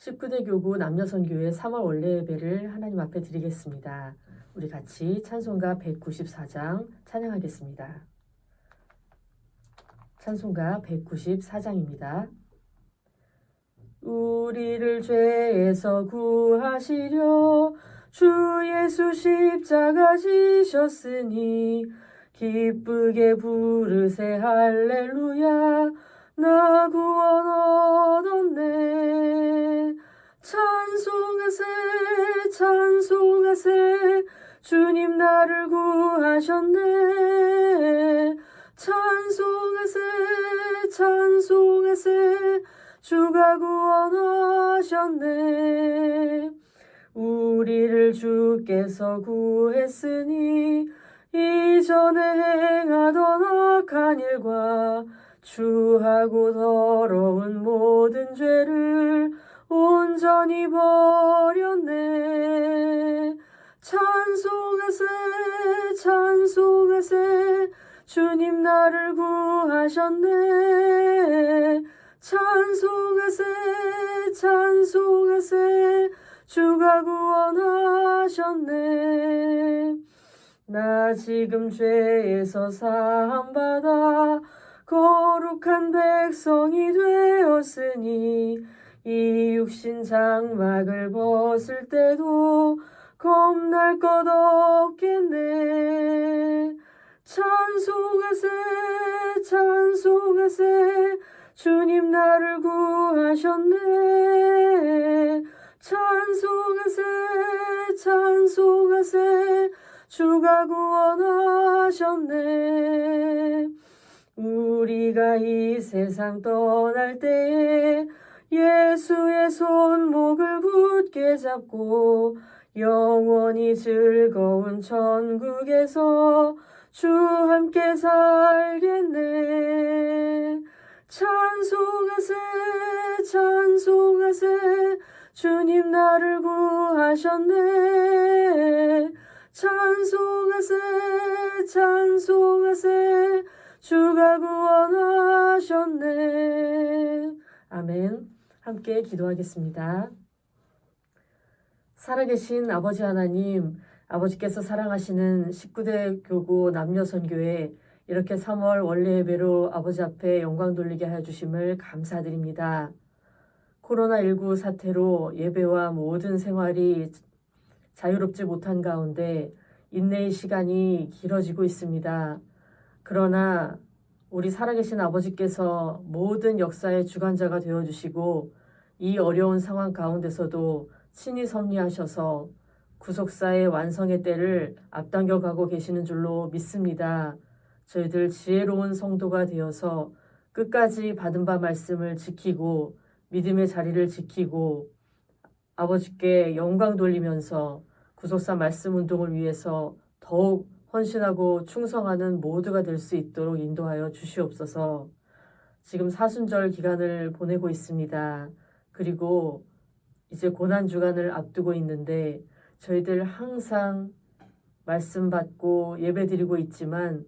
19대 교구 남녀선교회 3월 원래 예배를 하나님 앞에 드리겠습니다. 우리 같이 찬송가 194장 찬양하겠습니다. 찬송가 194장입니다. 우리를 죄에서 구하시려 주 예수 십자가 지셨으니 기쁘게 부르세 할렐루야 나 구원 얻었네. 찬송하세 찬송하세 주님 나를 구하셨네. 찬송하세 찬송하세 주가 구원하셨네. 우리를 주께서 구했으니 이전에 행하던 악한 일과 추하고 더러운 모든 죄를 온전히 버렸네. 찬송하세 찬송하세 주님 나를 구하셨네. 찬송하세 찬송하세 주가 구원하셨네. 나 지금 죄에서 사함받아 거룩한 백성이 되었으니 이 육신 장막을 벗을 때도 겁날 것 없겠네. 찬송하세 찬송하세 주님 나를 구하셨네. 찬송하세 찬송하세 주가 구원하셨네. 우리가 이 세상 떠날 때에 예수의 손목을 굳게 잡고 영원히 즐거운 천국에서 주 함께 살겠네. 찬송하세 찬송하세 주님 나를 구하셨네. 찬송하세 찬송하세 주가 구원하셨네. 아멘. 함께 기도하겠습니다. 살아계신 아버지 하나님, 아버지께서 사랑하시는 19대 교구 남녀선교회 이렇게 3월 원래 예배로 아버지 앞에 영광 돌리게 하여 주심을 감사드립니다. 코로나19 사태로 예배와 모든 생활이 자유롭지 못한 가운데 인내의 시간이 길어지고 있습니다. 그러나 우리 살아계신 아버지께서 모든 역사의 주관자가 되어주시고 이 어려운 상황 가운데서도 친히 섭리하셔서 구속사의 완성의 때를 앞당겨 가고 계시는 줄로 믿습니다. 저희들 지혜로운 성도가 되어서 끝까지 받은 바 말씀을 지키고 믿음의 자리를 지키고 아버지께 영광 돌리면서 구속사 말씀 운동을 위해서 더욱 헌신하고 충성하는 모두가 될 수 있도록 인도하여 주시옵소서. 지금 사순절 기간을 보내고 있습니다. 그리고 이제 고난주간을 앞두고 있는데 저희들 항상 말씀 받고 예배 드리고 있지만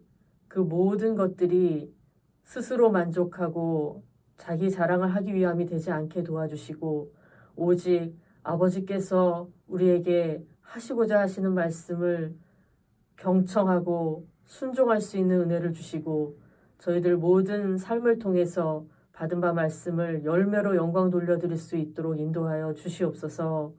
그 모든 것들이 스스로 만족하고 자기 자랑을 하기 위함이 되지 않게 도와주시고 오직 아버지께서 우리에게 하시고자 하시는 말씀을 경청하고 순종할 수 있는 은혜를 주시고 저희들 모든 삶을 통해서 받은 바 말씀을 열매로 영광 돌려드릴 수 있도록 인도하여 주시옵소서.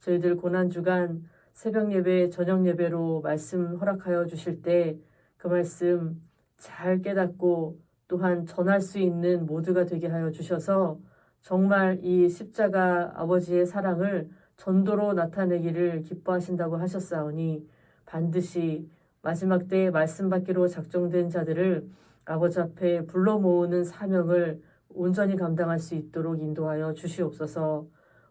저희들 고난주간 새벽 예배, 저녁 예배로 말씀 허락하여 주실 때 그 말씀 잘 깨닫고 또한 전할 수 있는 모두가 되게 하여 주셔서 정말 이 십자가 아버지의 사랑을 전도로 나타내기를 기뻐하신다고 하셨사오니 반드시 마지막 때에 말씀 받기로 작정된 자들을 아버지 앞에 불러 모으는 사명을 온전히 감당할 수 있도록 인도하여 주시옵소서.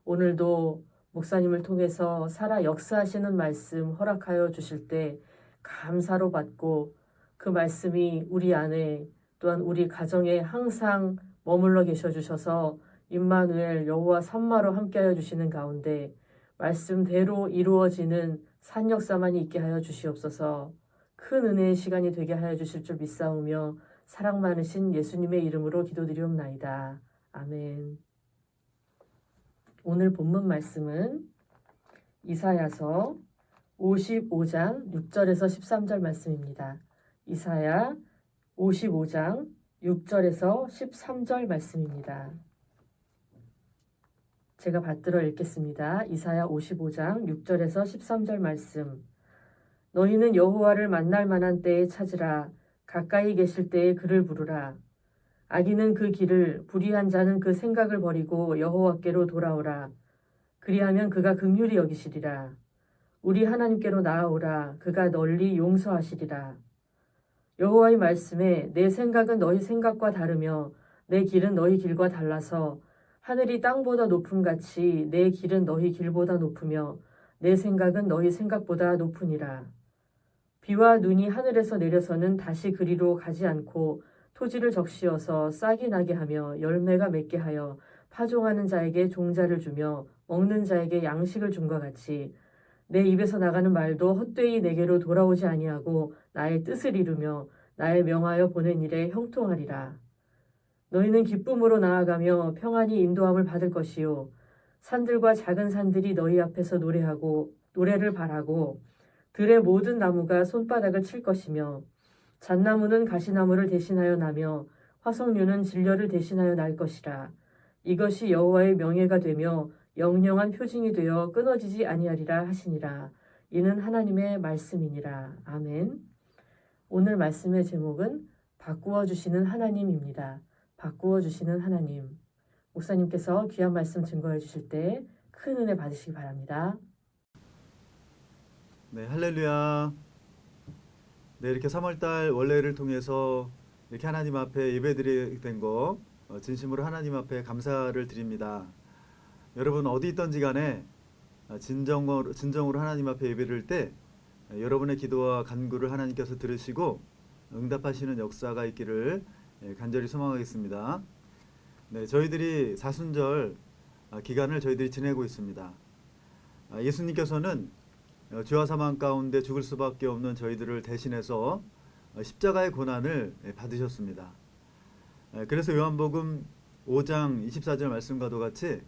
오늘도 목사님을 통해서 살아 역사하시는 말씀 허락하여 주실 때 감사로 받고 그 말씀이 우리 안에 또한 우리 가정에 항상 머물러 계셔 주셔서 임마누엘 여호와 삼마로 함께하여 주시는 가운데 말씀대로 이루어지는 산 역사만이 있게 하여 주시옵소서. 큰 은혜의 시간이 되게 하여 주실 줄 믿사오며 사랑 많으신 예수님의 이름으로 기도드리옵나이다. 아멘. 오늘 본문 말씀은 이사야서 55장 6절에서 13절 말씀입니다. 이사야 55장 6절에서 13절 말씀입니다. 제가 받들어 읽겠습니다. 이사야 55장 6절에서 13절 말씀. 너희는 여호와를 만날 만한 때에 찾으라. 가까이 계실 때에 그를 부르라. 악인은 그 길을, 불의한 자는 그 생각을 버리고 여호와께로 돌아오라. 그리하면 그가 긍휼히 여기시리라. 우리 하나님께로 나아오라. 그가 널리 용서하시리라. 여호와의 말씀에 내 생각은 너희 생각과 다르며 내 길은 너희 길과 달라서 하늘이 땅보다 높음 같이 내 길은 너희 길보다 높으며 내 생각은 너희 생각보다 높으니라. 비와 눈이 하늘에서 내려서는 다시 그리로 가지 않고 토지를 적시어서 싹이 나게 하며 열매가 맺게 하여 파종하는 자에게 종자를 주며 먹는 자에게 양식을 줌과 같이 내 입에서 나가는 말도 헛되이 내게로 돌아오지 아니하고 나의 뜻을 이루며 나의 명하여 보낸 일에 형통하리라. 너희는 기쁨으로 나아가며 평안히 인도함을 받을 것이요 산들과 작은 산들이 너희 앞에서 노래를 바라고 들의 모든 나무가 손바닥을 칠 것이며 잣나무는 가시나무를 대신하여 나며 화석류는 진려를 대신하여 날 것이라. 이것이 여호와의 명예가 되며 영영한 표징이 되어 끊어지지 아니하리라 하시니라. 이는 하나님의 말씀이니라. 아멘. 오늘 말씀의 제목은 바꾸어 주시는 하나님입니다. 바꾸어 주시는 하나님. 목사님께서 귀한 말씀 증거해 주실 때 큰 은혜 받으시기 바랍니다. 네, 할렐루야. 네, 이렇게 3월달 원래를 통해서 이렇게 하나님 앞에 예배드리게 된 거 진심으로 하나님 앞에 감사를 드립니다. 여러분 어디 있던지 간에 진정으로 하나님 앞에 예배를 때 여러분의 기도와 간구를 하나님께서 들으시고 응답하시는 역사가 있기를 간절히 소망하겠습니다. 네, 저희들이 사순절 기간을 저희들이 지내고 있습니다. 예수님께서는 죄와 사망 가운데 죽을 수밖에 없는 저희들을 대신해서 십자가의 고난을 받으셨습니다. 그래서 요한복음 5장 24절 말씀과도 같이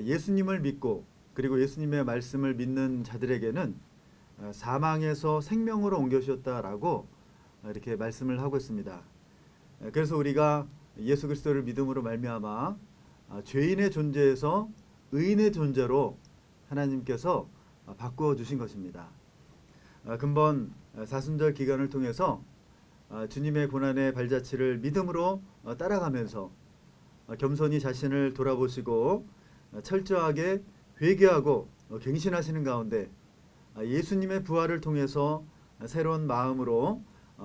예수님을 믿고 그리고 예수님의 말씀을 믿는 자들에게는 사망에서 생명으로 옮겨주셨다라고 이렇게 말씀을 하고 있습니다. 그래서 우리가 예수 그리스도를 믿음으로 말미암아 죄인의 존재에서 의인의 존재로 하나님께서 바꾸어 주신 것입니다. 근본 사순절 기간을 통해서 주님의 고난의 발자취를 믿음으로 따라가면서 겸손히 자신을 돌아보시고 철저하게 회개하고 갱신하시는 가운데 예수님의 부활을 통해서 새로운 마음으로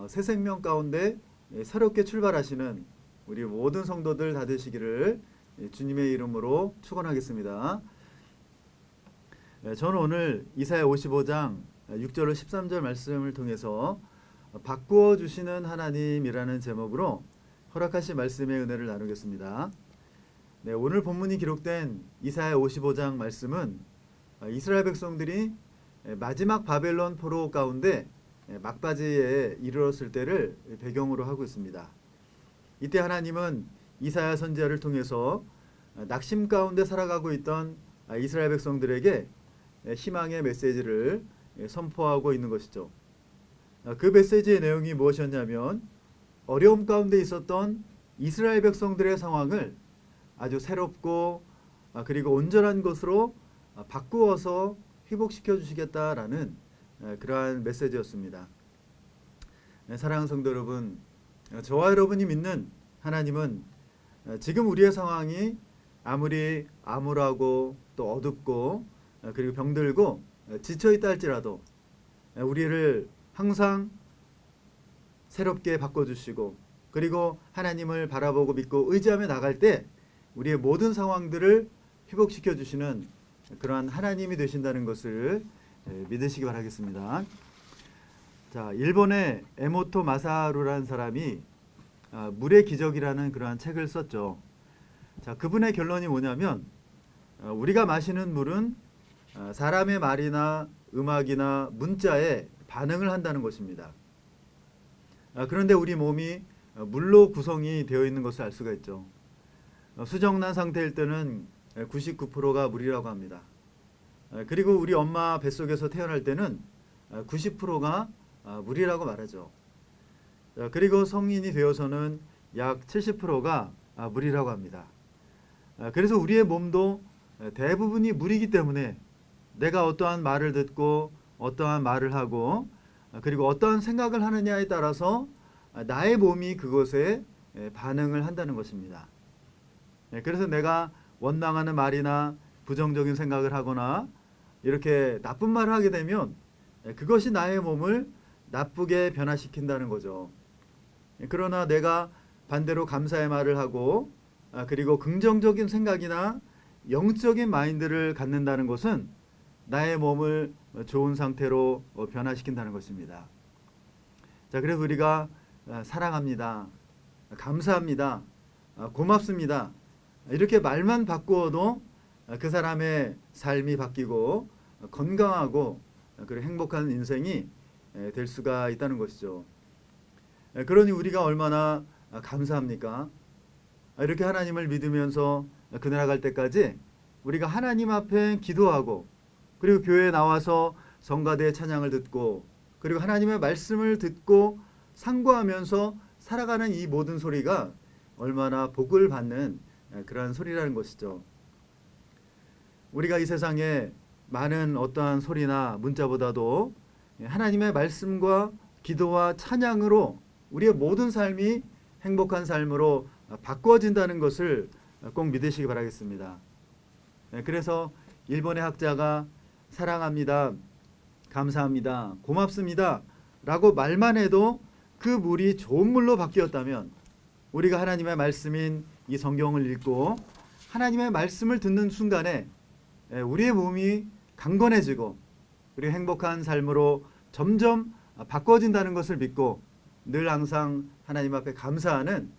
새 생명 가운데 새롭게 출발하시는 우리 모든 성도들 다 되시기를 주님의 이름으로 축원하겠습니다. 저는 오늘 이사야 55장 6절로 13절 말씀을 통해서 바꾸어 주시는 하나님이라는 제목으로 허락하신 말씀의 은혜를 나누겠습니다. 네, 오늘 본문이 기록된 이사야 55장 말씀은 이스라엘 백성들이 마지막 바벨론 포로 가운데 막바지에 이르렀을 때를 배경으로 하고 있습니다. 이때 하나님은 이사야 선지자를 통해서 낙심 가운데 살아가고 있던 이스라엘 백성들에게 희망의 메시지를 선포하고 있는 것이죠. 그 메시지의 내용이 무엇이었냐면 어려움 가운데 있었던 이스라엘 백성들의 상황을 아주 새롭고 그리고 온전한 것으로 바꾸어서 회복시켜 주시겠다라는 그러한 메시지였습니다. 사랑하는 성도 여러분, 저와 여러분이 믿는 하나님은 지금 우리의 상황이 아무리 암울하고 또 어둡고 그리고 병들고 지쳐있다 할지라도 우리를 항상 새롭게 바꿔주시고 그리고 하나님을 바라보고 믿고 의지하며 나갈 때 우리의 모든 상황들을 회복시켜 주시는 그러한 하나님이 되신다는 것을 믿으시기 바라겠습니다. 자, 일본의 에모토 마사루라는 사람이 물의 기적이라는 그러한 책을 썼죠. 자, 그분의 결론이 뭐냐면 우리가 마시는 물은 사람의 말이나 음악이나 문자에 반응을 한다는 것입니다. 그런데 우리 몸이 물로 구성이 되어 있는 것을 알 수가 있죠. 수정난 상태일 때는 99%가 물이라고 합니다. 그리고 우리 엄마 뱃속에서 태어날 때는 90%가 물이라고 말하죠. 그리고 성인이 되어서는 약 70%가 물이라고 합니다. 그래서 우리의 몸도 대부분이 물이기 때문에 내가 어떠한 말을 듣고 어떠한 말을 하고 그리고 어떠한 생각을 하느냐에 따라서 나의 몸이 그것에 반응을 한다는 것입니다. 그래서 내가 원망하는 말이나 부정적인 생각을 하거나 이렇게 나쁜 말을 하게 되면 그것이 나의 몸을 나쁘게 변화시킨다는 거죠. 그러나 내가 반대로 감사의 말을 하고 그리고 긍정적인 생각이나 영적인 마인드를 갖는다는 것은 나의 몸을 좋은 상태로 변화시킨다는 것입니다. 자, 그래서 우리가 사랑합니다, 감사합니다, 고맙습니다 이렇게 말만 바꾸어도 그 사람의 삶이 바뀌고 건강하고 그리고 행복한 인생이 될 수가 있다는 것이죠. 그러니 우리가 얼마나 감사합니까? 이렇게 하나님을 믿으면서 그늘 나갈 때까지 우리가 하나님 앞에 기도하고 그리고 교회에 나와서 성가대의 찬양을 듣고 그리고 하나님의 말씀을 듣고 상고하면서 살아가는 이 모든 소리가 얼마나 복을 받는 그러한 소리라는 것이죠. 우리가 이 세상에 많은 어떠한 소리나 문자보다도 하나님의 말씀과 기도와 찬양으로 우리의 모든 삶이 행복한 삶으로 바꾸어진다는 것을 꼭 믿으시기 바라겠습니다. 그래서 일본의 학자가 사랑합니다, 감사합니다, 고맙습니다 라고 말만 해도 그 물이 좋은 물로 바뀌었다면 우리가 하나님의 말씀인 이 성경을 읽고 하나님의 말씀을 듣는 순간에 우리의 몸이 강건해지고 그리고 행복한 삶으로 점점 바꿔진다는 것을 믿고 늘 항상 하나님 앞에 감사하는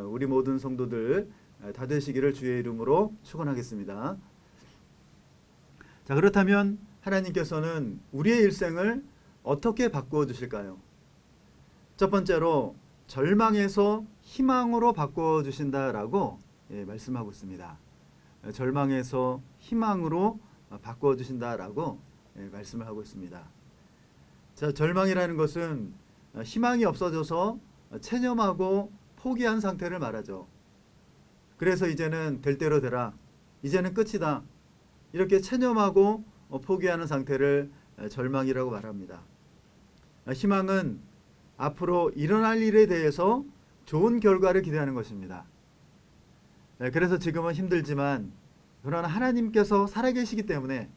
우리 모든 성도들 다 되시기를 주의 이름으로 축원하겠습니다. 자, 그렇다면 하나님께서는 우리의 일생을 어떻게 바꾸어 주실까요? 첫 번째로 절망에서 희망으로 바꾸어 주신다라고 말씀하고 있습니다. 절망에서 희망으로 바꾸어 주신다라고 말씀을 하고 있습니다. 자, 절망이라는 것은 희망이 없어져서 체념하고 포기한 상태를 말하죠. 그래서 이제는 될 대로 되라, 이제는 끝이다 이렇게 체념하고 포기하는 상태를 절망이라고 말합니다. 희망은 앞으로 일어날 일에 대해서 좋은 결과를 기대하는 것입니다. 그래서 지금은 힘들지만 그러나 하나님께서 살아계시기 때문에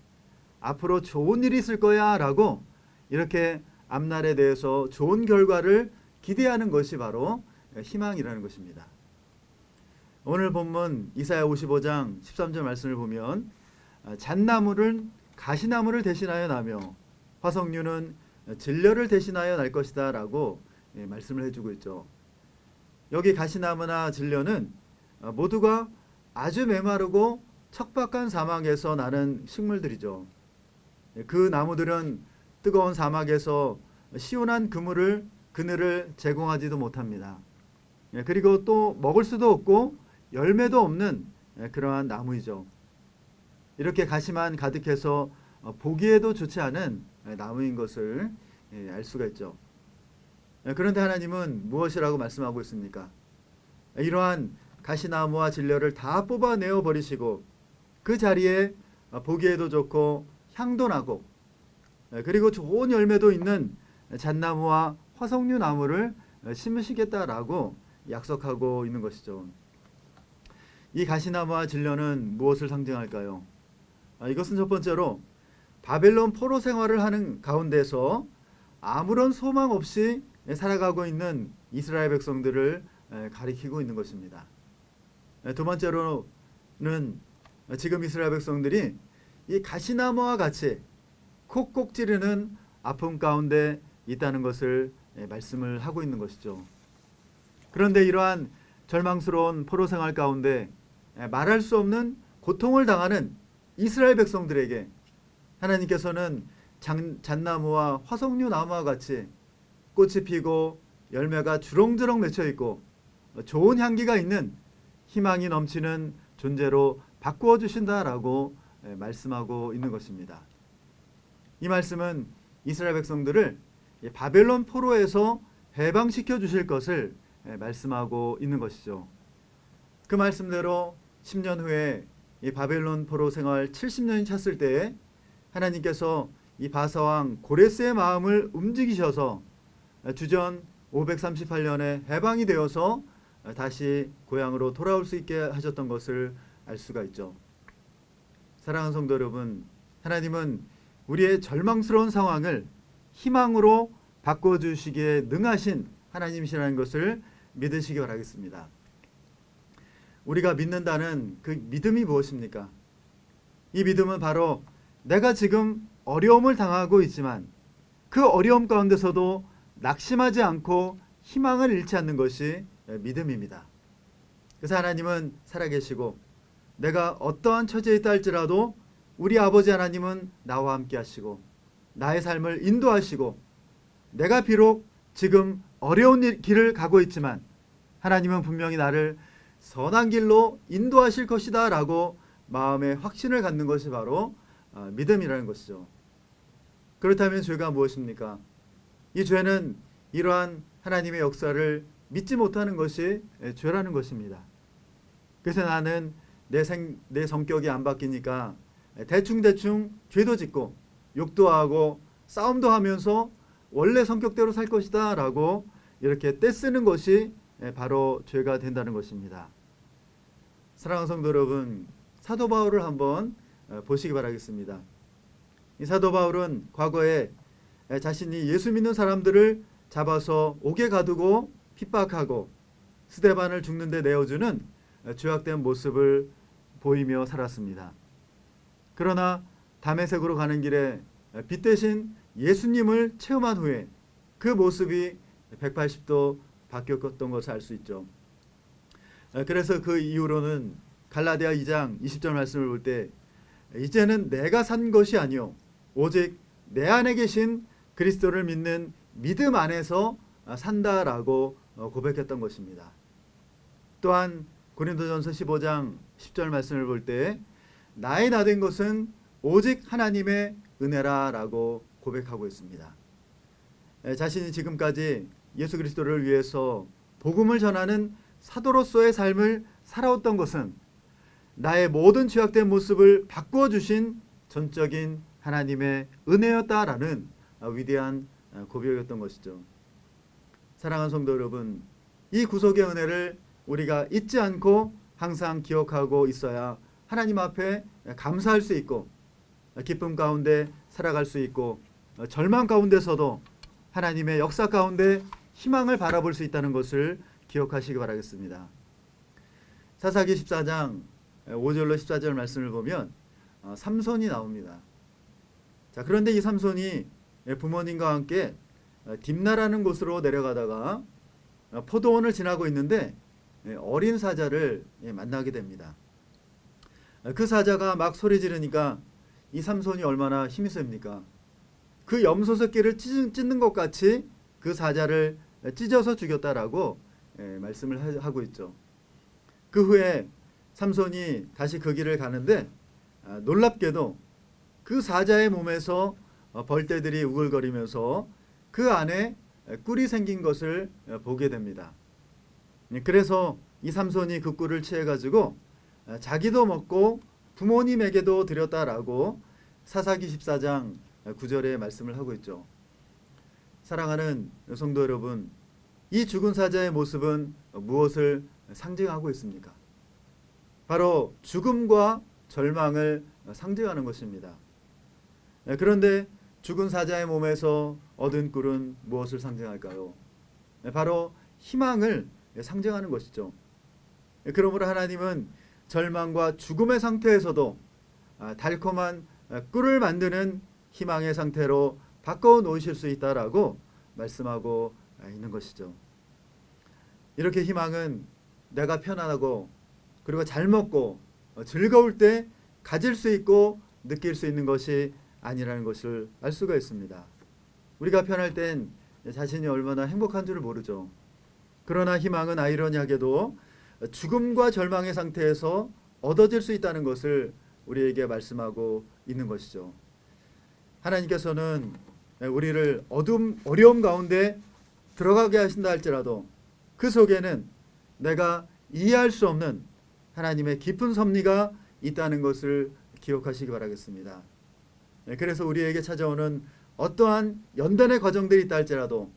앞으로 좋은 일이 있을 거야 라고 이렇게 앞날에 대해서 좋은 결과를 기대하는 것이 바로 희망이라는 것입니다. 오늘 본문 이사야 55장 13절 말씀을 보면 잣나무를 가시나무를 대신하여 나며 화석류는 진려를 대신하여 날 것이다 라고 말씀을 해주고 있죠. 여기 가시나무나 진려는 모두가 아주 메마르고 척박한 사막에서 나는 식물들이죠. 그 나무들은 뜨거운 사막에서 시원한 그늘을 제공하지도 못합니다. 그리고 또 먹을 수도 없고 열매도 없는 그러한 나무이죠. 이렇게 가시만 가득해서 보기에도 좋지 않은 나무인 것을 알 수가 있죠. 그런데 하나님은 무엇이라고 말씀하고 있습니까? 이러한 가시나무와 진려를 다 뽑아내어 버리시고 그 자리에 보기에도 좋고 향도 나고 그리고 좋은 열매도 있는 잣나무와 화석류 나무를 심으시겠다라고 약속하고 있는 것이죠. 이 가시나무와 진려는 무엇을 상징할까요? 이것은 첫 번째로 바벨론 포로 생활을 하는 가운데서 아무런 소망 없이 살아가고 있는 이스라엘 백성들을 가리키고 있는 것입니다. 두 번째로는 지금 이스라엘 백성들이 이 가시나무와 같이 콕콕 찌르는 아픔 가운데 있다는 것을 말씀을 하고 있는 것이죠. 그런데 이러한 절망스러운 포로 생활 가운데 말할 수 없는 고통을 당하는 이스라엘 백성들에게 하나님께서는 잣나무와 화석류 나무와 같이 꽃이 피고 열매가 주렁주렁 맺혀 있고 좋은 향기가 있는 희망이 넘치는 존재로 바꾸어 주신다라고 말씀하고 있는 것입니다. 이 말씀은 이스라엘 백성들을 바벨론 포로에서 해방시켜 주실 것을 말씀하고 있는 것이죠. 그 말씀대로 10년 후에 이 바벨론 포로 생활 70년이 찼을 때에 하나님께서 이 바사왕 고레스의 마음을 움직이셔서 주전 538년에 해방이 되어서 다시 고향으로 돌아올 수 있게 하셨던 것을 알 수가 있죠. 사랑하는 성도 여러분, 하나님은 우리의 절망스러운 상황을 희망으로 바꿔주시기에 능하신 하나님이시라는 것을 믿으시기 바라겠습니다. 우리가 믿는다는 그 믿음이 무엇입니까? 이 믿음은 바로 내가 지금 어려움을 당하고 있지만 그 어려움 가운데서도 낙심하지 않고 희망을 잃지 않는 것이 믿음입니다. 그래서 하나님은 살아계시고 내가 어떠한 처지에 있다 할지라도 우리 아버지 하나님은 나와 함께 하시고 나의 삶을 인도하시고 내가 비록 지금 어려운 길을 가고 있지만 하나님은 분명히 나를 선한 길로 인도하실 것이다 라고 마음에 확신을 갖는 것이 바로 믿음이라는 것이죠. 그렇다면 죄가 무엇입니까? 이 죄는 이러한 하나님의 역사를 믿지 못하는 것이 죄라는 것입니다. 그래서 나는 내 성격이 안 바뀌니까 대충 죄도 짓고 욕도 하고 싸움도 하면서 원래 성격대로 살 것이다 라고 이렇게 떼쓰는 것이 바로 죄가 된다는 것입니다. 사랑하는 성도 여러분, 사도 바울을 한번 보시기 바라겠습니다. 이 사도 바울은 과거에 자신이 예수 믿는 사람들을 잡아서 옥에 가두고 핍박하고 스데반을 죽는 데 내어주는 죄악된 모습을 보이며 살았습니다. 그러나 다메섹으로 가는 길에 빛 대신 예수님을 체험한 후에 그 모습이 180도 바뀌었던 것을 알 수 있죠. 그래서 그 이후로는 갈라디아 2장 20절 말씀을 볼 때 이제는 내가 산 것이 아니요 오직 내 안에 계신 그리스도를 믿는 믿음 안에서 산다라고 고백했던 것입니다. 또한 고린도전서 15장 10절 말씀을 볼 때 나의 나 된 것은 오직 하나님의 은혜라라고 고백하고 있습니다. 자신이 지금까지 예수 그리스도를 위해서 복음을 전하는 사도로서의 삶을 살아왔던 것은 나의 모든 죄악된 모습을 바꾸어 주신 전적인 하나님의 은혜였다라는 위대한 고백이었던 것이죠. 사랑하는 성도 여러분, 이 구속의 은혜를 우리가 잊지 않고 항상 기억하고 있어야 하나님 앞에 감사할 수 있고 기쁨 가운데 살아갈 수 있고 절망 가운데서도 하나님의 역사 가운데 희망을 바라볼 수 있다는 것을 기억하시기 바라겠습니다. 사사기 14장 5절로 14절 말씀을 보면 삼손이 나옵니다. 자, 그런데 이 삼손이 부모님과 함께 딥나라는 곳으로 내려가다가 포도원을 지나고 있는데 어린 사자를 만나게 됩니다. 그 사자가 막 소리 지르니까 이 삼손이 얼마나 힘이 셉니까? 그 염소새끼를 찢는 것 같이 그 사자를 찢어서 죽였다라고 말씀을 하고 있죠. 그 후에 삼손이 다시 그 길을 가는데 놀랍게도 그 사자의 몸에서 벌떼들이 우글거리면서 그 안에 꿀이 생긴 것을 보게 됩니다. 그래서 이 삼손이 그 꿀을 취해가지고 자기도 먹고 부모님에게도 드렸다라고 사사기 14장 9절에 말씀을 하고 있죠. 사랑하는 성도 여러분, 이 죽은 사자의 모습은 무엇을 상징하고 있습니까? 바로 죽음과 절망을 상징하는 것입니다. 그런데 죽은 사자의 몸에서 얻은 꿀은 무엇을 상징할까요? 바로 희망을 상징하는 것이죠. 그러므로 하나님은 절망과 죽음의 상태에서도 달콤한 꿀을 만드는 희망의 상태로 바꿔 놓으실 수 있다라고 말씀하고 있는 것이죠. 이렇게 희망은 내가 편안하고 그리고 잘 먹고 즐거울 때 가질 수 있고 느낄 수 있는 것이 아니라는 것을 알 수가 있습니다. 우리가 편할 땐 자신이 얼마나 행복한 줄을 모르죠. 그러나 희망은 아이러니하게도 죽음과 절망의 상태에서 얻어질 수 있다는 것을 우리에게 말씀하고 있는 것이죠. 하나님께서는 우리를 어려움 가운데 들어가게 하신다 할지라도 그 속에는 내가 이해할 수 없는 하나님의 깊은 섭리가 있다는 것을 기억하시기 바라겠습니다. 그래서 우리에게 찾아오는 어떠한 연단의 과정들이 있다 할지라도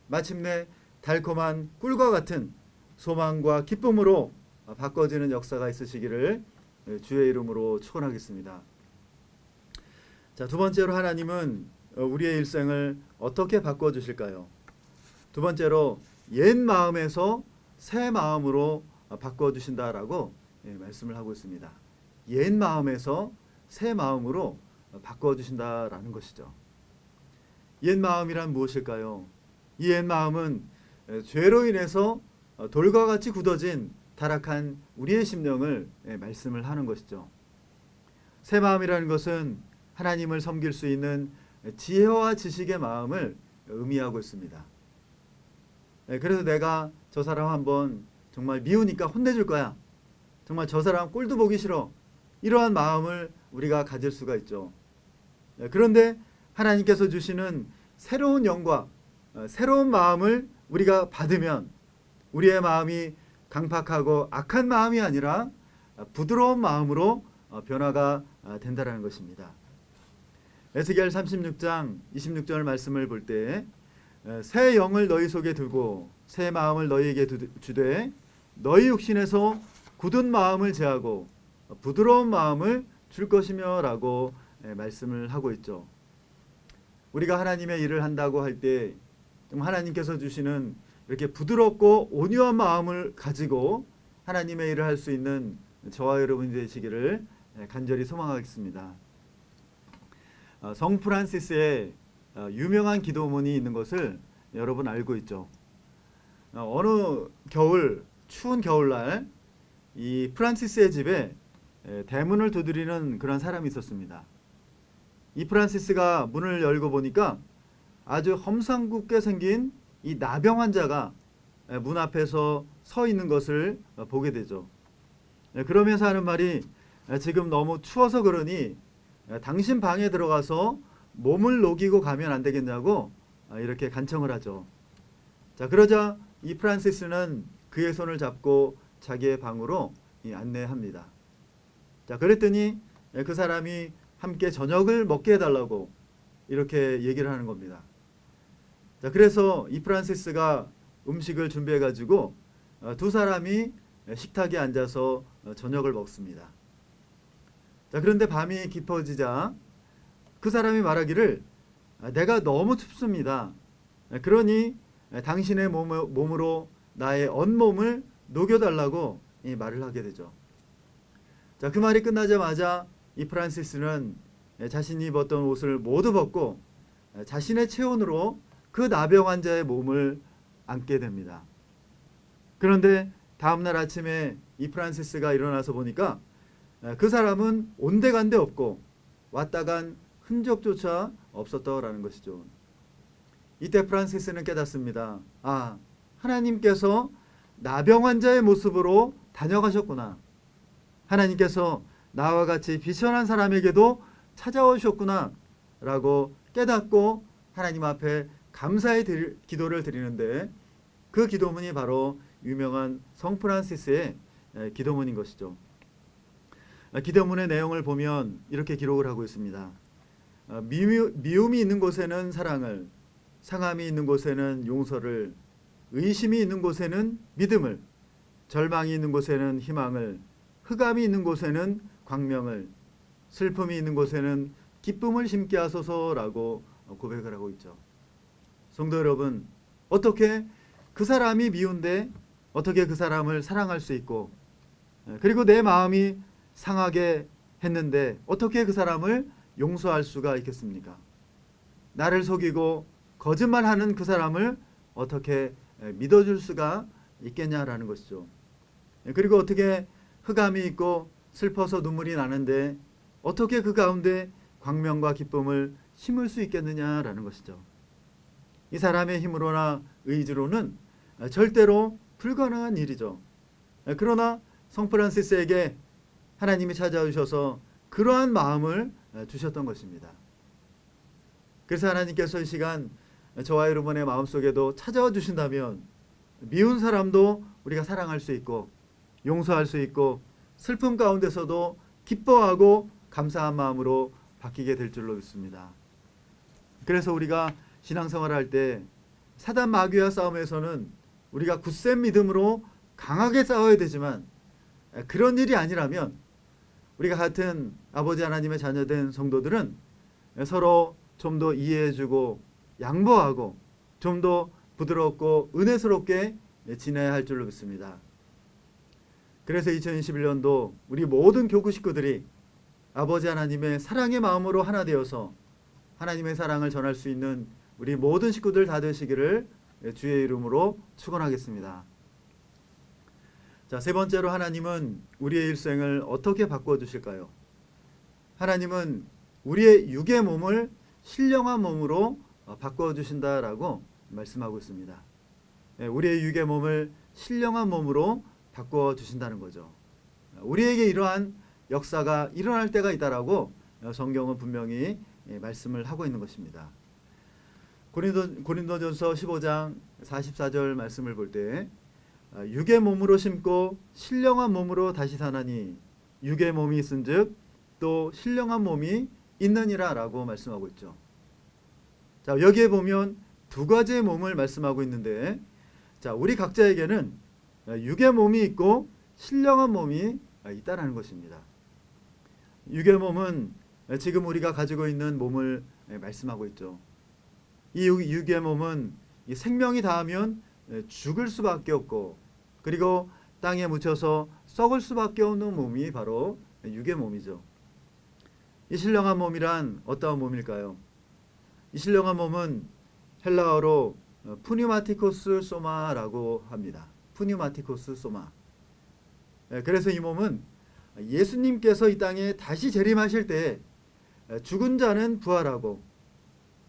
마침내 달콤한 꿀과 같은 소망과 기쁨으로 바꿔지는 역사가 있으시기를 주의 이름으로 축원하겠습니다. 자, 두 번째로 하나님은 우리의 일생을 어떻게 바꿔주실까요? 두 번째로 옛 마음에서 새 마음으로 바꿔주신다라고 말씀을 하고 있습니다. 옛 마음에서 새 마음으로 바꿔주신다라는 것이죠. 옛 마음이란 무엇일까요? 이 옛 마음은 죄로 인해서 돌과 같이 굳어진 타락한 우리의 심령을 말씀을 하는 것이죠. 새 마음이라는 것은 하나님을 섬길 수 있는 지혜와 지식의 마음을 의미하고 있습니다. 그래서 내가 저 사람 한번 정말 미우니까 혼내줄 거야. 정말 저 사람 꼴도 보기 싫어. 이러한 마음을 우리가 가질 수가 있죠. 그런데 하나님께서 주시는 새로운 영과 새로운 마음을 우리가 받으면 우리의 마음이 강팍하고 악한 마음이 아니라 부드러운 마음으로 변화가 된다는 것입니다. 에스겔 36장 26절 말씀을 볼 때 새 영을 너희 속에 두고 새 마음을 너희에게 주되 너희 육신에서 굳은 마음을 제하고 부드러운 마음을 줄 것이며 라고 말씀을 하고 있죠. 우리가 하나님의 일을 한다고 할 때 하나님께서 주시는 이렇게 부드럽고 온유한 마음을 가지고 하나님의 일을 할 수 있는 저와 여러분이 되시기를 간절히 소망하겠습니다. 성 프란시스의 유명한 기도문이 있는 것을 여러분 알고 있죠. 어느 겨울, 추운 겨울날 이 프란시스의 집에 대문을 두드리는 그런 사람이 있었습니다. 이 프란시스가 문을 열고 보니까 아주 험상궂게 생긴 이 나병 환자가 문 앞에서 서 있는 것을 보게 되죠. 그러면서 하는 말이 지금 너무 추워서 그러니 당신 방에 들어가서 몸을 녹이고 가면 안 되겠냐고 이렇게 간청을 하죠. 자, 그러자 이 프란시스는 그의 손을 잡고 자기의 방으로 안내합니다. 자, 그랬더니 그 사람이 함께 저녁을 먹게 해달라고 이렇게 얘기를 하는 겁니다. 자, 그래서 이 프란시스가 음식을 준비해 가지고 두 사람이 식탁에 앉아서 저녁을 먹습니다. 자, 그런데 밤이 깊어지자 그 사람이 말하기를 내가 너무 춥습니다. 그러니 당신의 몸으로 나의 온몸을 녹여달라고 말을 하게 되죠. 자, 그 말이 끝나자마자 이 프란시스는 자신이 입었던 옷을 모두 벗고 자신의 체온으로 그 나병 환자의 몸을 안게 됩니다. 그런데 다음날 아침에 이 프란시스가 일어나서 보니까 그 사람은 온데간데 없고 왔다 간 흔적조차 없었다라는 것이죠. 이때 프란시스는 깨닫습니다. 아, 하나님께서 나병 환자의 모습으로 다녀가셨구나. 하나님께서 나와 같이 비천한 사람에게도 찾아오셨구나 라고 깨닫고 하나님 앞에 감사의 기도를 드리는데 그 기도문이 바로 유명한 성 프란시스의 기도문인 것이죠. 기도문의 내용을 보면 이렇게 기록을 하고 있습니다. 미움이 있는 곳에는 사랑을, 상함이 있는 곳에는 용서를, 의심이 있는 곳에는 믿음을, 절망이 있는 곳에는 희망을, 흑암이 있는 곳에는 광명을, 슬픔이 있는 곳에는 기쁨을 심게 하소서라고 고백을 하고 있죠. 성도 여러분, 어떻게 그 사람이 미운데 어떻게 그 사람을 사랑할 수 있고, 그리고 내 마음이 상하게 했는데 어떻게 그 사람을 용서할 수가 있겠습니까? 나를 속이고 거짓말하는 그 사람을 어떻게 믿어줄 수가 있겠냐라는 것이죠. 그리고 어떻게 흑암이 있고 슬퍼서 눈물이 나는데 어떻게 그 가운데 광명과 기쁨을 심을 수 있겠느냐라는 것이죠. 이 사람의 힘으로나 의지로는 절대로 불가능한 일이죠. 그러나 성 프란시스에게 하나님이 찾아오셔서 그러한 마음을 주셨던 것입니다. 그래서 하나님께서 이 시간 저와 여러분의 마음속에도 찾아와 주신다면 미운 사람도 우리가 사랑할 수 있고 용서할 수 있고 슬픔 가운데서도 기뻐하고 감사한 마음으로 바뀌게 될 줄로 믿습니다. 그래서 우리가 신앙생활을 할 때 사단 마귀와 싸움에서는 우리가 굳센 믿음으로 강하게 싸워야 되지만 그런 일이 아니라면 우리가 같은 아버지 하나님의 자녀된 성도들은 서로 좀 더 이해해주고 양보하고 좀 더 부드럽고 은혜스럽게 지내야 할 줄로 믿습니다. 그래서 2021년도 우리 모든 교구 식구들이 아버지 하나님의 사랑의 마음으로 하나 되어서 하나님의 사랑을 전할 수 있는 우리 모든 식구들 다 되시기를 주의 이름으로 축원하겠습니다. 자, 세 번째로 하나님은 우리의 일생을 어떻게 바꾸어 주실까요? 하나님은 우리의 육의 몸을 신령한 몸으로 바꾸어 주신다라고 말씀하고 있습니다. 우리의 육의 몸을 신령한 몸으로 바꾸어 주신다는 거죠. 우리에게 이러한 역사가 일어날 때가 있다라고 성경은 분명히 말씀을 하고 있는 것입니다. 고린도전서 15장 44절 말씀을 볼 때 육의 몸으로 심고 신령한 몸으로 다시 사나니 육의 몸이 있은즉 또 신령한 몸이 있느니라 라고 말씀하고 있죠. 자, 여기에 보면 두 가지의 몸을 말씀하고 있는데, 자, 우리 각자에게는 육의 몸이 있고 신령한 몸이 있다라는 것입니다. 육의 몸은 지금 우리가 가지고 있는 몸을 말씀하고 있죠. 이 육의 몸은 이 생명이 닿으면 죽을 수밖에 없고, 그리고 땅에 묻혀서 썩을 수밖에 없는 몸이 바로 육의 몸이죠. 이 신령한 몸이란 어떠한 몸일까요? 이 신령한 몸은 헬라어로 푸뉴마티코스 소마라고 합니다. 푸뉴마티코스 소마. 그래서 이 몸은 예수님께서 이 땅에 다시 재림하실 때 죽은 자는 부활하고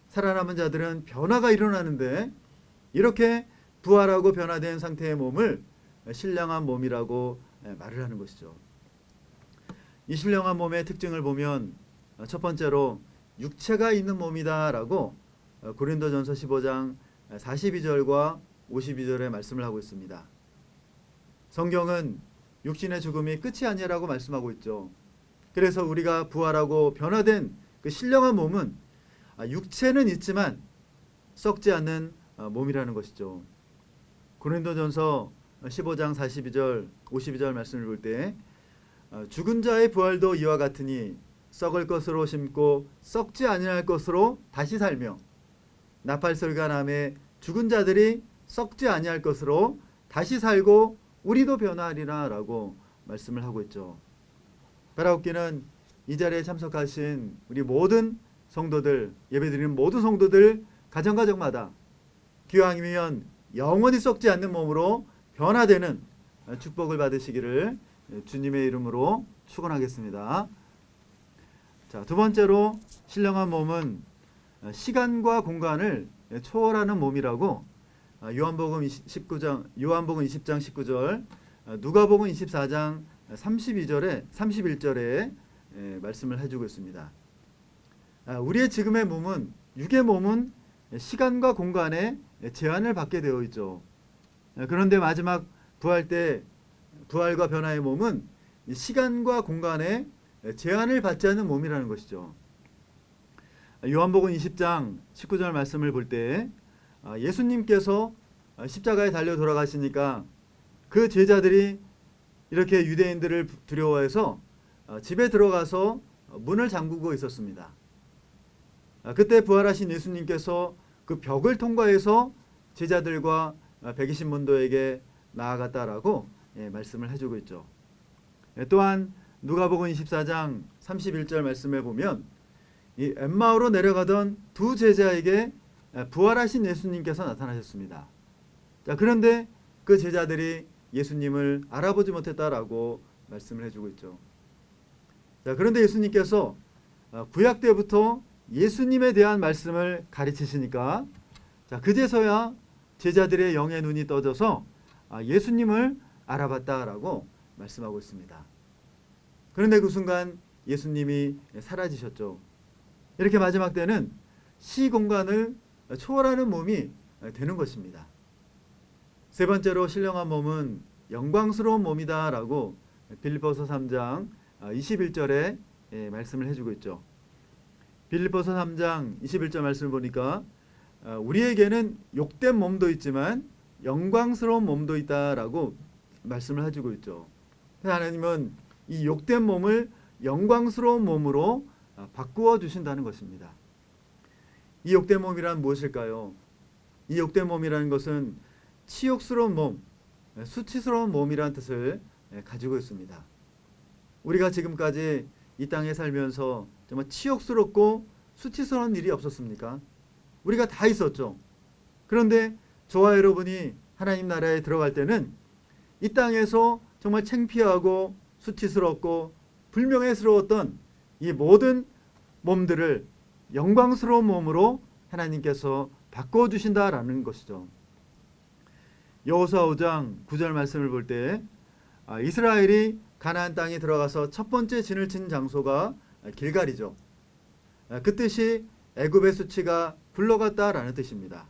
살아남은 자들은 변화가 일어나는데, 이렇게 부활하고 변화된 상태의 몸을 신령한 몸이라고 말을 하는 것이죠. 이 신령한 몸의 특징을 보면 첫 번째로 육체가 있는 몸이다라고 고린도전서 15장 42절과 52절에 말씀을 하고 있습니다. 성경은 육신의 죽음이 끝이 아니라고 말씀하고 있죠. 그래서 우리가 부활하고 변화된 그 신령한 몸은 육체는 있지만 썩지 않는 몸이라는 것이죠. 고린도전서 15장 42절 52절 말씀을 볼 때 죽은 자의 부활도 이와 같으니 썩을 것으로 심고 썩지 아니할 것으로 다시 살며 나팔소리가 나매 죽은 자들이 썩지 아니할 것으로 다시 살고 우리도 변화하리라 라고 말씀을 하고 있죠. 바라옵기는 이 자리에 참석하신 우리 모든 성도들, 예배드리는 모든 성도들 가정가정마다 기왕이면 영원히 썩지 않는 몸으로 변화되는 축복을 받으시기를 주님의 이름으로 축원하겠습니다. 자, 두 번째로 신령한 몸은 시간과 공간을 초월하는 몸이라고 요한복음 20장 19절, 누가복음 24장 31절에 말씀을 해주고 있습니다. 우리의 지금의 몸은, 육의 몸은 시간과 공간에 제한을 받게 되어 있죠. 그런데 마지막 부활 때 부활과 변화의 몸은 시간과 공간에 제한을 받지 않는 몸이라는 것이죠. 요한복음 20장 19절 말씀을 볼 때 예수님께서 십자가에 달려 돌아가시니까 그 제자들이 이렇게 유대인들을 두려워해서 집에 들어가서 문을 잠그고 있었습니다. 그때 부활하신 예수님께서 그 벽을 통과해서 제자들과 120문도에게 나아갔다라고 말씀을 해주고 있죠. 또한 누가복음 24장 31절 말씀에 보면 이 엠마오로 내려가던 두 제자에게 부활하신 예수님께서 나타나셨습니다. 자, 그런데 그 제자들이 예수님을 알아보지 못했다라고 말씀을 해주고 있죠. 자, 그런데 예수님께서 구약 때부터 예수님에 대한 말씀을 가르치시니까 자, 그제서야 제자들의 영의 눈이 떠져서 예수님을 알아봤다라고 말씀하고 있습니다. 그런데 그 순간 예수님이 사라지셨죠. 이렇게 마지막 때는 시공간을 초월하는 몸이 되는 것입니다. 세 번째로 신령한 몸은 영광스러운 몸이다라고 빌립보서 3장 21절에 말씀을 해주고 있죠. 빌립보서 3장 21절 말씀을 보니까 우리에게는 욕된 몸도 있지만 영광스러운 몸도 있다라고 말씀을 해주고 있죠. 하나님은 이 욕된 몸을 영광스러운 몸으로 바꾸어 주신다는 것입니다. 이 욕된 몸이란 무엇일까요? 이 욕된 몸이라는 것은 치욕스러운 몸, 수치스러운 몸이라는 뜻을 가지고 있습니다. 우리가 지금까지 이 땅에 살면서 정말 치욕스럽고 수치스러운 일이 없었습니까? 우리가 다 있었죠. 그런데 저와 여러분이 하나님 나라에 들어갈 때는 이 땅에서 정말 창피하고 수치스럽고 불명예스러웠던 이 모든 몸들을 영광스러운 몸으로 하나님께서 바꿔주신다라는 것이죠. 여호수아 5장 9절 말씀을 볼 때 이스라엘이 가나안 땅에 들어가서 첫 번째 진을 친 장소가 길갈이죠. 그 뜻이 애굽의 수치가 굴러갔다라는 뜻입니다.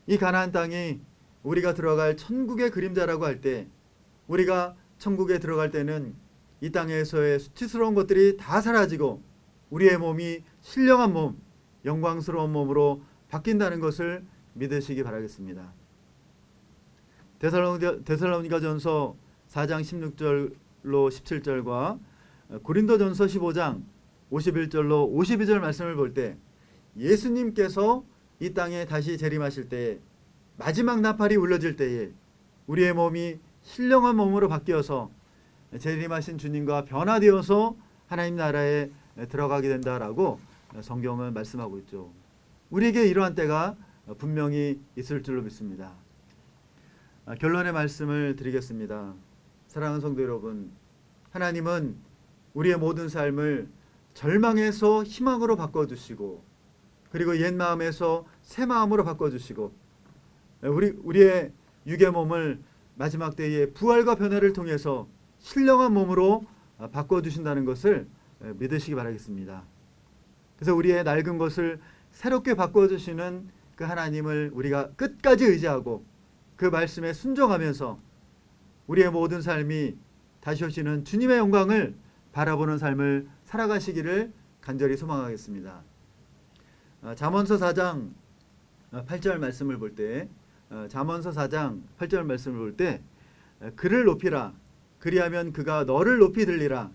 이 가나안 땅이 우리가 들어갈 천국의 그림자라고 할 때, 우리가 천국에 들어갈 때는 이 땅에서의 수치스러운 것들이 다 사라지고 우리의 몸이 신령한 몸, 영광스러운 몸으로 바뀐다는 것을 믿으시기 바라겠습니다. 데살로니가전서 4장 16절로 17절과 고린도전서 15장 51절로 52절 말씀을 볼 때 예수님께서 이 땅에 다시 재림하실 때 마지막 나팔이 울려질 때에 우리의 몸이 신령한 몸으로 바뀌어서 재림하신 주님과 변화되어서 하나님 나라에 들어가게 된다라고 성경은 말씀하고 있죠. 우리에게 이러한 때가 분명히 있을 줄로 믿습니다. 결론의 말씀을 드리겠습니다. 사랑하는 성도 여러분, 하나님은 우리의 모든 삶을 절망에서 희망으로 바꿔주시고, 그리고 옛 마음에서 새 마음으로 바꿔주시고, 우리의 육의 몸을 마지막 때의 부활과 변화를 통해서 신령한 몸으로 바꿔주신다는 것을 믿으시기 바라겠습니다. 그래서 우리의 낡은 것을 새롭게 바꿔주시는 그 하나님을 우리가 끝까지 의지하고 그 말씀에 순종하면서 우리의 모든 삶이 다시 오시는 주님의 영광을 바라보는 삶을 살아가시기를 간절히 소망하겠습니다. 잠언서 4장 8절 말씀을 볼 때, 잠언서 4장 8절 말씀을 볼 때 그를 높이라, 그리하면 그가 너를 높이 들리라,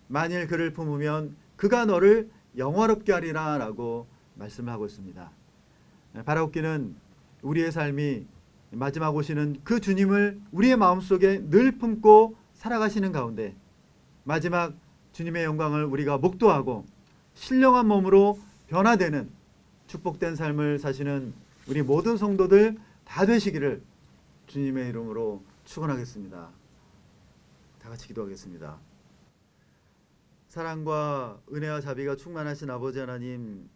만일 그를 품으면 그가 너를 영화롭게 하리라 라고 말씀을 하고 있습니다. 바라옵기는 우리의 삶이 마지막 오시는 그 주님을 우리의 마음속에 늘 품고 살아가시는 가운데 마지막 주님의 영광을 우리가 목도하고 신령한 몸으로 변화되는 축복된 삶을 사시는 우리 모든 성도들 다 되시기를 주님의 이름으로 축원하겠습니다. 다 같이 기도하겠습니다. 사랑과 은혜와 자비가 충만하신 아버지 하나님,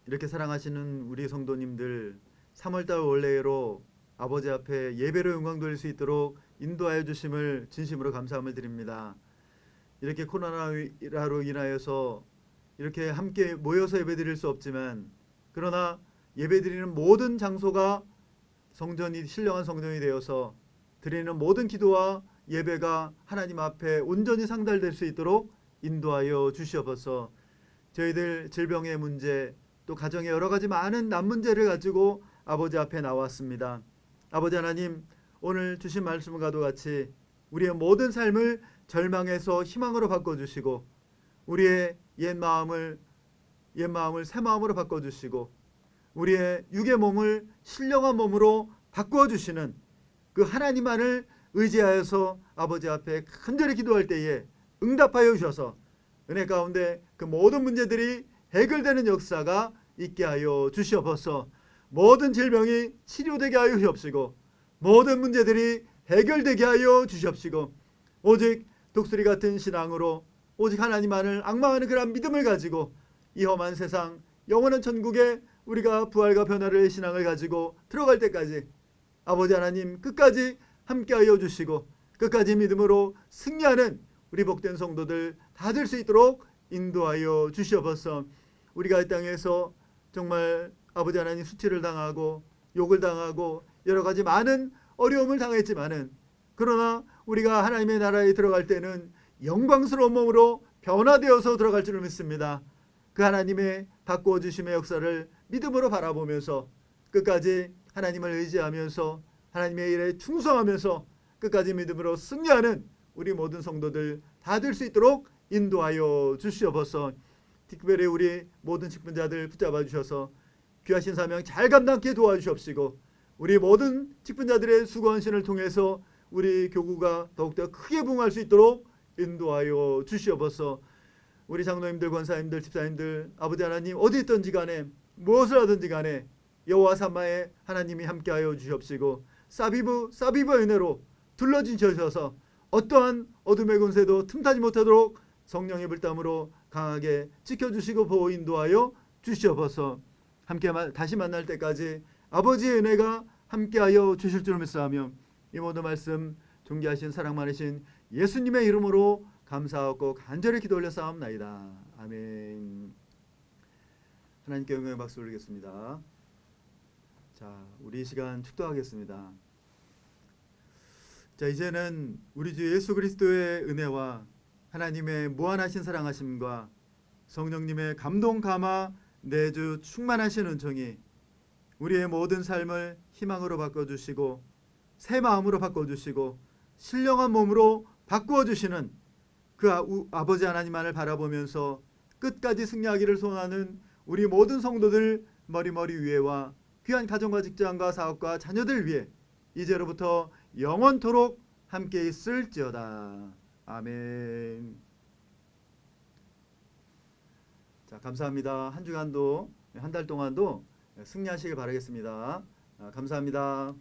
이렇게 사랑하시는 우리 성도님들 3월달 원래로 아버지 앞에 예배로 영광 돌릴 수 있도록 인도하여 주심을 진심으로 감사함을 드립니다. 이렇게 코로나로 인하여서 이렇게 함께 모여서 예배드릴 수 없지만, 그러나 예배드리는 모든 장소가 성전이 신령한 성전이 되어서 드리는 모든 기도와 예배가 하나님 앞에 온전히 상달될 수 있도록 인도하여 주시옵소서. 저희들 질병의 문제, 또 가정의 여러 가지 많은 남 문제를 가지고 아버지 앞에 나왔습니다. 아버지 하나님, 오늘 주신 말씀과도 같이 우리의 모든 삶을 절망에서 희망으로 바꿔주시고, 우리의 옛 마음을 새 마음으로 바꿔주시고, 우리의 육의 몸을 신령한 몸으로 바꿔주시는 그 하나님만을 의지하여서 아버지 앞에 간절히 기도할 때에 응답하여 주셔서 은혜 가운데 그 모든 문제들이 해결되는 역사가 있게 하여 주시옵소서. 모든 질병이 치료되게 하여 주옵시고, 모든 문제들이 해결되게 하여 주시옵시고, 오직 독수리 같은 신앙으로 오직 하나님만을 앙망하는 그런 믿음을 가지고 이 험한 세상 영원한 천국에 우리가 부활과 변화를 신앙을 가지고 들어갈 때까지 아버지 하나님 끝까지 함께하여 주시고 끝까지 믿음으로 승리하는 우리 복된 성도들 다 될 수 있도록 인도하여 주시옵소서. 우리가 이 땅에서 정말 아버지 하나님 수치를 당하고 욕을 당하고 여러 가지 많은 어려움을 당했지만은, 그러나 우리가 하나님의 나라에 들어갈 때는 영광스러운 몸으로 변화되어서 들어갈 줄을 믿습니다. 그 하나님의 바꾸어 주심의 역사를 믿음으로 바라보면서 끝까지 하나님을 의지하면서 하나님의 일에 충성하면서 끝까지 믿음으로 승리하는 우리 모든 성도들 다 될 수 있도록 인도하여 주시옵소서. 특별히 우리 모든 직분자들 붙잡아 주셔서 귀하신 사명 잘 감당케 도와주시옵시고, 우리 모든 직분자들의 수고 헌신을 통해서 우리 교구가 더욱더 크게 부흥할 수 있도록 인도하여 주시옵소서. 우리 장로님들, 권사님들, 집사님들, 아버지 하나님 어디 있든지 간에 무엇을 하든지 간에 여호와 사마에 하나님이 함께하여 주시옵시고, 사비브의 은혜로 둘러주셔서 어떠한 어둠의 권세도 틈타지 못하도록 성령의 불담으로 강하게 지켜주시고 보호 인도하여 주시옵소서. 함께 다시 만날 때까지 아버지의 은혜가 함께하여 주실 줄 믿사오며 이 모든 말씀 존귀하신 사랑 많으신 예수님의 이름으로 감사하고 간절히 기도 올려 싸움나이다. 아멘. 하나님께 영광의 박수 올리겠습니다. 자, 우리 이 시간 축도하겠습니다. 자, 이제는 우리 주 예수 그리스도의 은혜와 하나님의 무한하신 사랑하심과 성령님의 감동 감화 내주 충만하신 은총이 우리의 모든 삶을 희망으로 바꿔주시고 새 마음으로 바꿔주시고 신령한 몸으로 바꾸어주시는 그 아버지 하나님만을 바라보면서 끝까지 승리하기를 소원하는 우리 모든 성도들 머리머리 위에와 귀한 가정과 직장과 사업과 자녀들 위해 이제로부터 영원토록 함께 있을지어다. 아멘. 자, 감사합니다. 한 주간도 한 달 동안도 승리하시길 바라겠습니다. 감사합니다.